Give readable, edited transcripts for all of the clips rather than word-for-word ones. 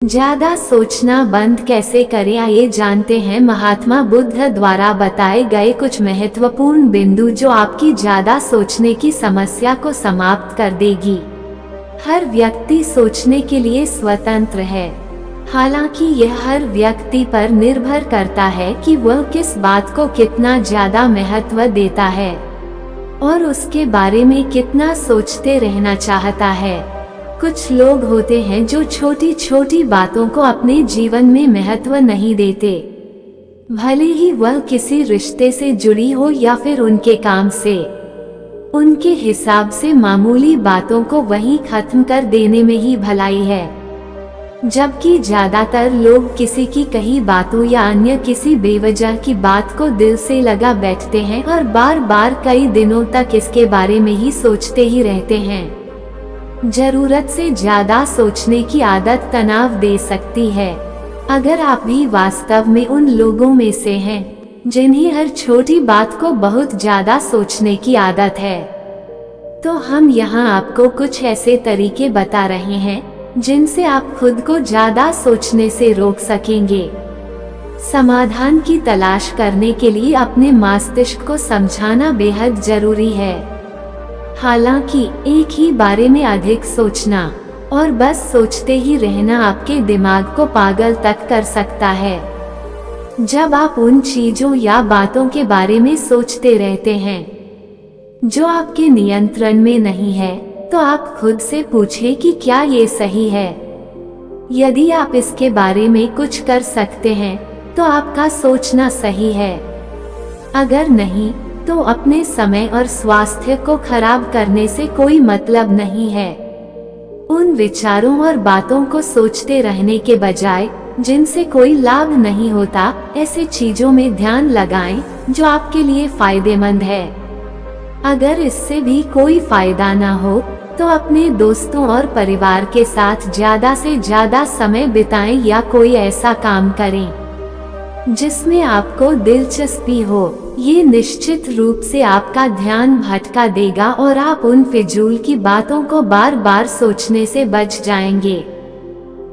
ज्यादा सोचना बंद कैसे करें, आइए जानते हैं महात्मा बुद्ध द्वारा बताए गए कुछ महत्वपूर्ण बिंदु जो आपकी ज्यादा सोचने की समस्या को समाप्त कर देगी। हर व्यक्ति सोचने के लिए स्वतंत्र है, हालांकि यह हर व्यक्ति पर निर्भर करता है कि वह किस बात को कितना ज्यादा महत्व देता है और उसके बारे में कितना सोचते रहना चाहता है। कुछ लोग होते हैं जो छोटी छोटी बातों को अपने जीवन में महत्व नहीं देते, भले ही वह किसी रिश्ते से जुड़ी हो या फिर उनके काम से। उनके हिसाब से मामूली बातों को वहीं खत्म कर देने में ही भलाई है, जबकि ज्यादातर लोग किसी की कही बातों या अन्य किसी बेवजह की बात को दिल से लगा बैठते हैं और बार बार कई दिनों तक इसके बारे में ही सोचते ही रहते हैं। जरूरत से ज्यादा सोचने की आदत तनाव दे सकती है। अगर आप भी वास्तव में उन लोगों में से हैं जिन्हें हर छोटी बात को बहुत ज्यादा सोचने की आदत है, तो हम यहाँ आपको कुछ ऐसे तरीके बता रहे हैं जिनसे आप खुद को ज्यादा सोचने से रोक सकेंगे। समाधान की तलाश करने के लिए अपने मस्तिष्क को समझाना बेहद जरूरी है। हालांकि एक ही बारे में अधिक सोचना और बस सोचते ही रहना आपके दिमाग को पागल तक कर सकता है। जब आप उन चीजों या बातों के बारे में सोचते रहते हैं जो आपके नियंत्रण में नहीं है, तो आप खुद से पूछें कि क्या ये सही है। यदि आप इसके बारे में कुछ कर सकते हैं तो आपका सोचना सही है, अगर नहीं तो अपने समय और स्वास्थ्य को खराब करने से कोई मतलब नहीं है। उन विचारों और बातों को सोचते रहने के बजाय जिनसे कोई लाभ नहीं होता, ऐसे चीजों में ध्यान लगाएं जो आपके लिए फायदेमंद है। अगर इससे भी कोई फायदा ना हो तो अपने दोस्तों और परिवार के साथ ज्यादा से ज्यादा समय बिताएं या कोई ऐसा काम करें जिसमें आपको दिलचस्पी हो। ये निश्चित रूप से आपका ध्यान भटका देगा और आप उन फिजूल की बातों को बार बार सोचने से बच जाएंगे।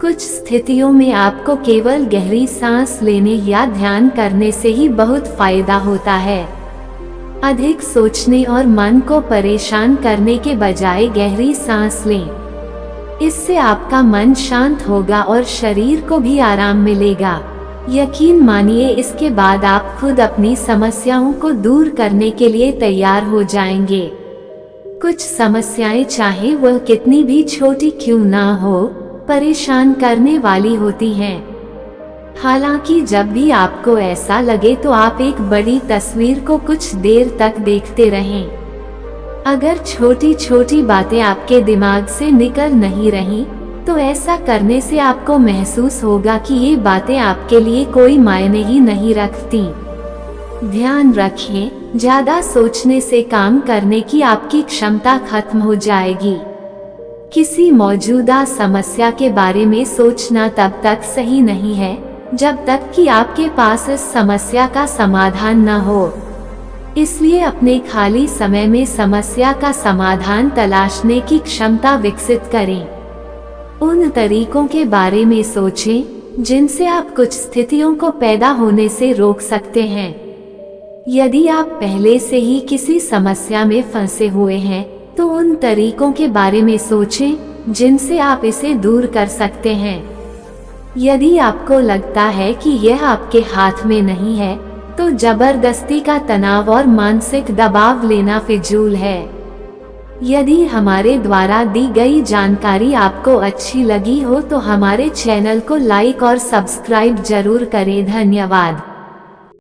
कुछ स्थितियों में आपको केवल गहरी सांस लेने या ध्यान करने से ही बहुत फायदा होता है। अधिक सोचने और मन को परेशान करने के बजाय गहरी सांस लें, इससे आपका मन शांत होगा और शरीर को भी आराम मिलेगा। यकीन मानिए, इसके बाद आप खुद अपनी समस्याओं को दूर करने के लिए तैयार हो जाएंगे। कुछ समस्याएं चाहे वह कितनी भी छोटी क्यों ना हो, परेशान करने वाली होती हैं। हालांकि जब भी आपको ऐसा लगे तो आप एक बड़ी तस्वीर को कुछ देर तक देखते रहें। अगर छोटी छोटी बातें आपके दिमाग से निकल नहीं रही, तो ऐसा करने से आपको महसूस होगा कि ये बातें आपके लिए कोई मायने ही नहीं रखती। ध्यान रखें, ज्यादा सोचने से काम करने की आपकी क्षमता खत्म हो जाएगी। किसी मौजूदा समस्या के बारे में सोचना तब तक सही नहीं है जब तक कि आपके पास इस समस्या का समाधान न हो। इसलिए अपने खाली समय में समस्या का समाधान तलाशने की क्षमता विकसित करें। उन तरीकों के बारे में सोचें जिनसे आप कुछ स्थितियों को पैदा होने से रोक सकते हैं। यदि आप पहले से ही किसी समस्या में फंसे हुए हैं, तो उन तरीकों के बारे में सोचें जिनसे आप इसे दूर कर सकते हैं। यदि आपको लगता है कि यह आपके हाथ में नहीं है, तो जबरदस्ती का तनाव और मानसिक दबाव लेना फिजूल है। यदि हमारे द्वारा दी गई जानकारी आपको अच्छी लगी हो तो हमारे चैनल को लाइक और सब्सक्राइब जरूर करें। धन्यवाद।